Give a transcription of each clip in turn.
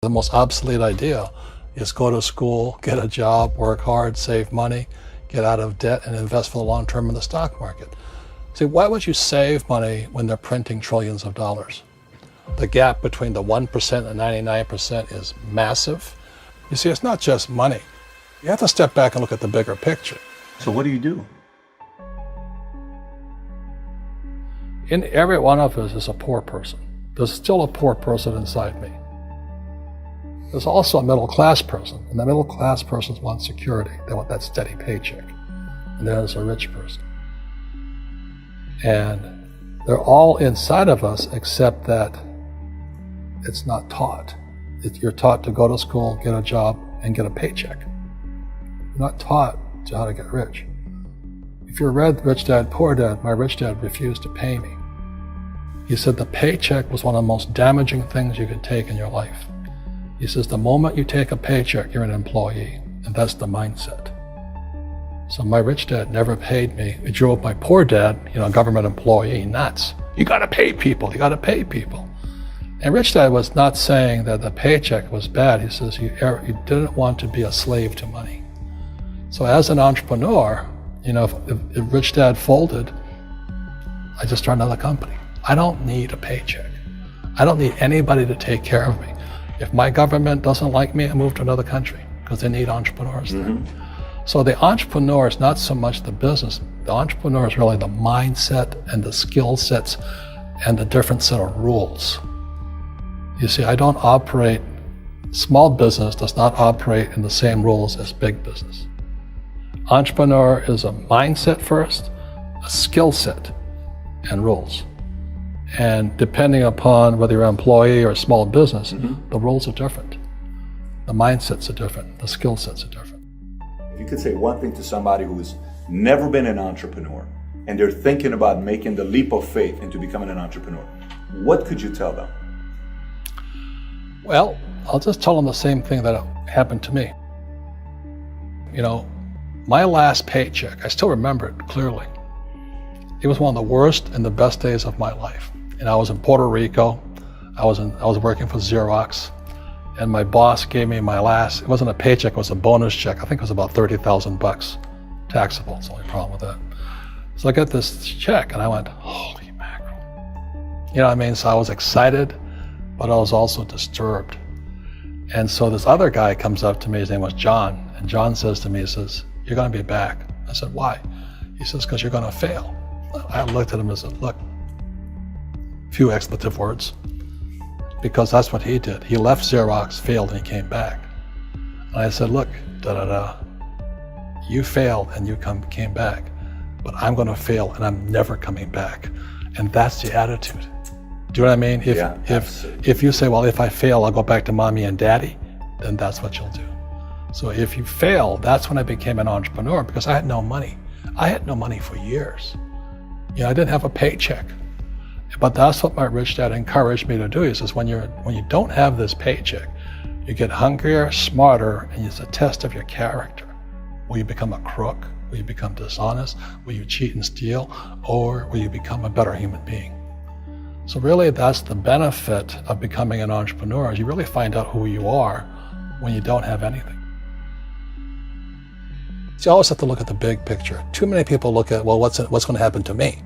The most obsolete idea is go to school, get a job, work hard, save money, get out of debt, and invest for the long term in the stock market. See, why would you save money when they're printing trillions of dollars? The gap between the 1% and 99% is massive. You see, it's not just money. You have to step back and look at the bigger picture. So what do you do? In every one of us is a poor person. There's still a poor person inside me. There's also a middle class person, and the middle class persons want security. They want that steady paycheck. And there's a rich person. And they're all inside of us, except that it's not taught. You're taught to go to school, get a job, and get a paycheck. You're not taught to how to get rich. If you read Rich Dad, Poor Dad, my rich dad refused to pay me. He said the paycheck was one of the most damaging things you could take in your life. He says the moment you take a paycheck, you're an employee, and that's the mindset. So my rich dad never paid me. He drove my poor dad, government employee, nuts. You gotta pay people, you gotta pay people. And rich dad was not saying that the paycheck was bad. He says you didn't want to be a slave to money. So as an entrepreneur, if rich dad folded, I just started another company. I don't need a paycheck. I don't need anybody to take care of me. If my government doesn't like me, I move to another country because they need entrepreneurs there. So the entrepreneur is not so much the business. The entrepreneur is really the mindset and the skill sets and the different set of rules. You see, small business does not operate in the same rules as big business. Entrepreneur is a mindset first, a skill set, and rules. And depending upon whether you're an employee or a small business, the rules are different. The mindsets are different. The skill sets are different. If you could say one thing to somebody who's never been an entrepreneur and they're thinking about making the leap of faith into becoming an entrepreneur, what could you tell them? Well, I'll just tell them the same thing that happened to me. My last paycheck, I still remember it clearly. It was one of the worst and the best days of my life. And I was in Puerto Rico. I was working for Xerox, and my boss gave me it wasn't a paycheck, it was a bonus check. I think it was about $30,000 taxable. It's the only problem with that. So I got this check and I went, holy mackerel. You know what I mean? So I was excited, but I was also disturbed. And so this other guy comes up to me, his name was John, and John says to me, he says, you're gonna be back. I said, why? He says, because you're gonna fail. I looked at him and said, look, few expletive words, because that's what he did. He left Xerox, failed, and he came back. And I said, look, you failed and you came back, but I'm gonna fail and I'm never coming back. And that's the attitude. Do you know what I mean? If you say, well, if I fail, I'll go back to mommy and daddy, then that's what you'll do. So if you fail, that's when I became an entrepreneur, because I had no money. I had no money for years. I didn't have a paycheck. But that's what my rich dad encouraged me to do. He says, when you don't have this paycheck, you get hungrier, smarter, and it's a test of your character. Will you become a crook? Will you become dishonest? Will you cheat and steal? Or will you become a better human being? So really, that's the benefit of becoming an entrepreneur, is you really find out who you are when you don't have anything. So you always have to look at the big picture. Too many people look at, well, what's going to happen to me?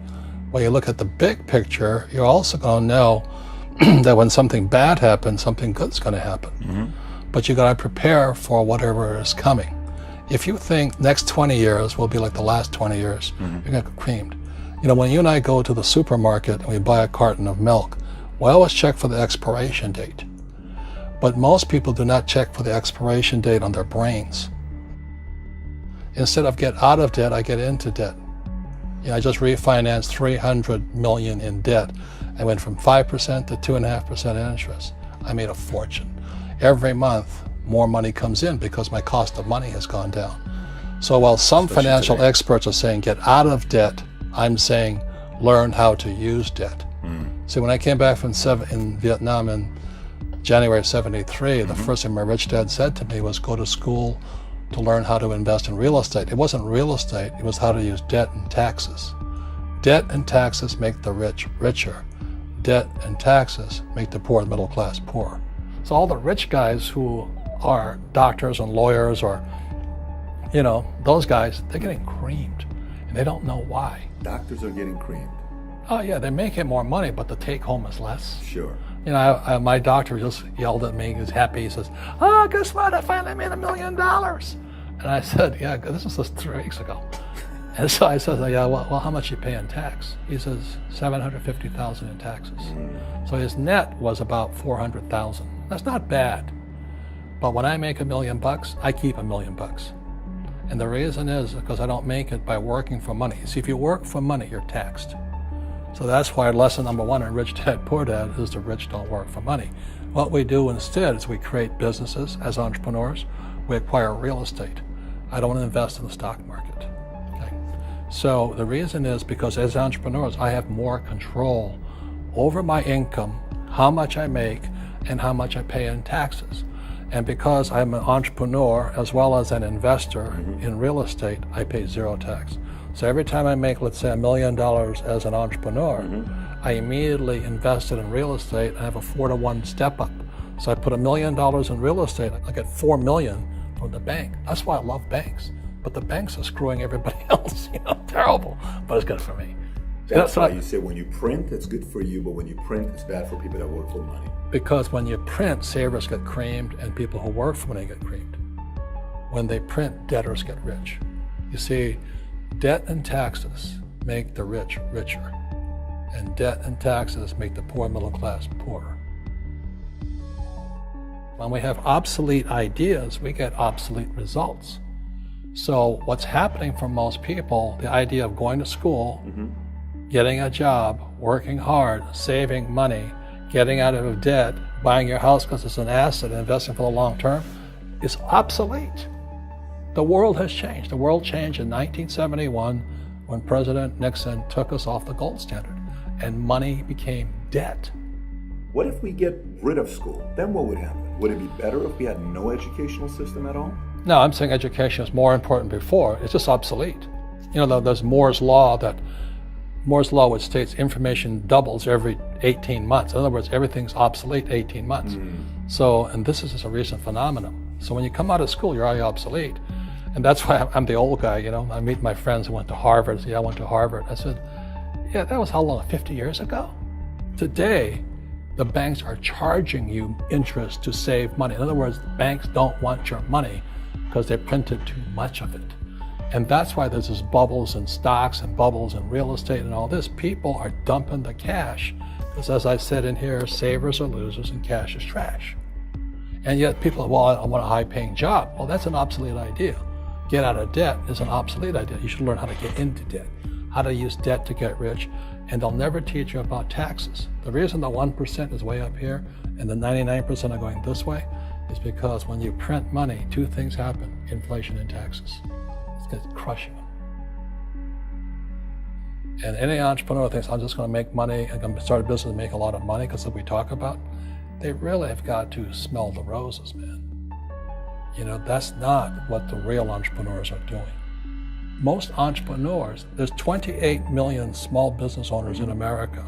When you look at the big picture, you're also going to know that when something bad happens, something good's going to happen. But you got to prepare for whatever is coming. If you think next 20 years will be like the last 20 years, you're going to get creamed. When you and I go to the supermarket and we buy a carton of milk, we always check for the expiration date. But most people do not check for the expiration date on their brains. Instead of get out of debt, I get into debt. I just refinanced $300 million in debt. I went from 5% to 2.5% interest. I made a fortune. Every month, more money comes in because my cost of money has gone down. So while some financial experts are saying get out of debt, I'm saying learn how to use debt. See, when I came back from in Vietnam in January of '73, the first thing my rich dad said to me was go to school to learn how to invest in real estate. It wasn't real estate, it was how to use debt and taxes. Debt and taxes make the rich richer. Debt and taxes make the poor and middle class poor. So all the rich guys who are doctors and lawyers or, those guys, they're getting creamed and they don't know why. Doctors are getting creamed. Oh yeah, they're making more money, but the take home is less. Sure. My doctor just yelled at me. He was happy. He says, "Oh, guess what? I finally made $1 million." And I said, "Yeah, this was just 3 weeks ago." And so I said, "Yeah, well, how much you pay in tax?" He says, $750,000 in taxes. So his net was about $400,000. That's not bad. But when I make $1 million, I keep $1 million. And the reason is because I don't make it by working for money. See, if you work for money, you're taxed. So that's why lesson number 1 in Rich Dad, Poor Dad is the rich don't work for money. What we do instead is we create businesses as entrepreneurs. We acquire real estate. I don't invest in the stock market. Okay? So the reason is because as entrepreneurs, I have more control over my income, how much I make, and how much I pay in taxes. And because I'm an entrepreneur as well as an investor in real estate, I pay 0 tax. So every time I make, let's say, $1 million as an entrepreneur, I immediately invested in real estate. I have a 4-to-1 step up. So I put $1 million in real estate, I get $4 million from the bank. That's why I love banks. But the banks are screwing everybody else, terrible, but it's good for me. That's why you say when you print, it's good for you, but when you print, it's bad for people that work for money. Because when you print, savers get creamed and people who work for money get creamed. When they print, debtors get rich. You see, debt and taxes make the rich richer, and debt and taxes make the poor middle class poorer. When we have obsolete ideas, we get obsolete results. So what's happening for most people, the idea of going to school, getting a job, working hard, saving money, getting out of debt, buying your house because it's an asset, investing for the long term, is obsolete. The world has changed. The world changed in 1971 when President Nixon took us off the gold standard and money became debt. What if we get rid of school? Then what would happen? Would it be better if we had no educational system at all? No, I'm saying education is more important before. It's just obsolete. There's Moore's Law which states information doubles every 18 months. In other words, everything's obsolete 18 months. So, and this is just a recent phenomenon. So when you come out of school, you're already obsolete. And that's why I'm the old guy, I meet my friends who went to Harvard. I went to Harvard. I said, yeah, that was how long, 50 years ago? Today, the banks are charging you interest to save money. In other words, banks don't want your money because they printed too much of it. And that's why there's this bubbles in stocks and bubbles in real estate and all this. People are dumping the cash because, as I said in here, savers are losers and cash is trash. And yet people are, well, I want a high-paying job. Well, that's an obsolete idea. Get out of debt is an obsolete idea. You should learn how to get into debt, how to use debt to get rich, and they'll never teach you about taxes. The reason the 1% is way up here and the 99% are going this way is because when you print money, 2 things happen: inflation and taxes. It's going to crush you. And any entrepreneur thinks, I'm just going to make money, I'm going to start a business and make a lot of money because of what we talk about. They really have got to smell the roses, man. That's not what the real entrepreneurs are doing. Most entrepreneurs, there's 28 million small business owners in America.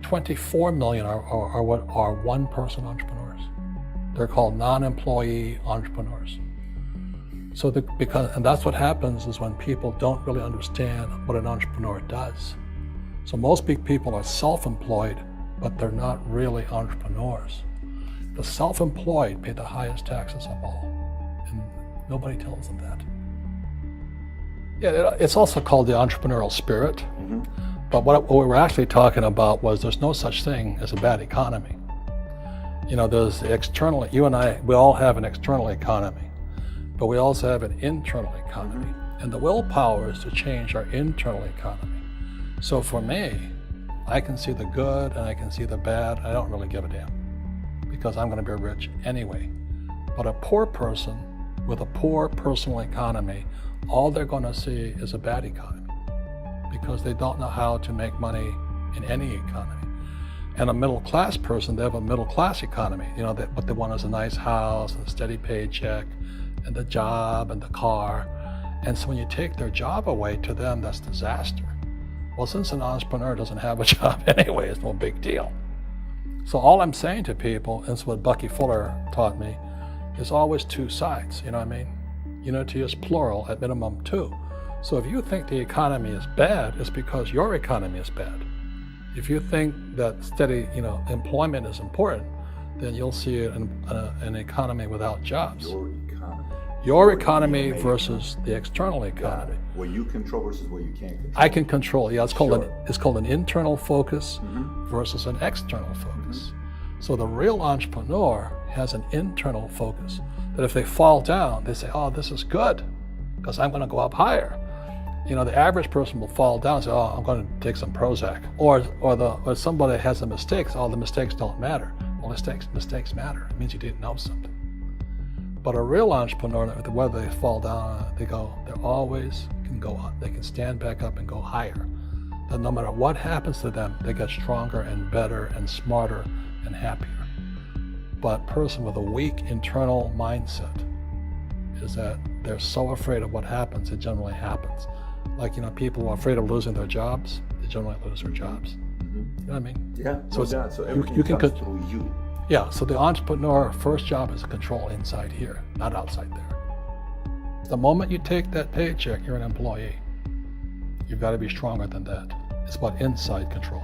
24 million are what are one-person entrepreneurs. They're called non-employee entrepreneurs. So and that's what happens is when people don't really understand what an entrepreneur does. So most big people are self-employed, but they're not really entrepreneurs. The self-employed pay the highest taxes of all, and nobody tells them that. Yeah, it's also called the entrepreneurial spirit, but what we were actually talking about was there's no such thing as a bad economy. There's external, you and I, we all have an external economy, but we also have an internal economy, and the willpower is to change our internal economy. So for me, I can see the good and I can see the bad. I don't really give a damn because I'm going to be rich anyway. But a poor person with a poor personal economy, all they're going to see is a bad economy because they don't know how to make money in any economy. And a middle class person, they have a middle class economy. What they want is a nice house and a steady paycheck and the job and the car. And so when you take their job away, to them, that's disaster. Well, since an entrepreneur doesn't have a job anyway, it's no big deal. So all I'm saying to people, and it's what Bucky Fuller taught me, is always two sides, you know what I mean? Unity is plural, at minimum two. So if you think the economy is bad, it's because your economy is bad. If you think that steady, employment is important, then you'll see an economy without jobs. Your economy versus the external economy. What you control versus what you can't control. I can control. Yeah, it's called an internal focus versus an external focus. So the real entrepreneur has an internal focus. That if they fall down, they say, "Oh, this is good, because I'm going to go up higher." The average person will fall down and say, "Oh, I'm going to take some Prozac," or somebody has a mistake. Oh, the mistakes don't matter. Well, mistakes matter. It means you didn't know something. But a real entrepreneur, whether they fall down, they always can go up. They can stand back up and go higher. That no matter what happens to them, they get stronger and better and smarter and happier. But a person with a weak internal mindset is that they're so afraid of what happens, it generally happens. Like, people who are afraid of losing their jobs, they generally lose their jobs. You know what I mean? Yeah, so everything you can comes through you. Yeah, so the entrepreneur first job is to control inside here, not outside there. The moment you take that paycheck, you're an employee. You've got to be stronger than that. It's about inside control.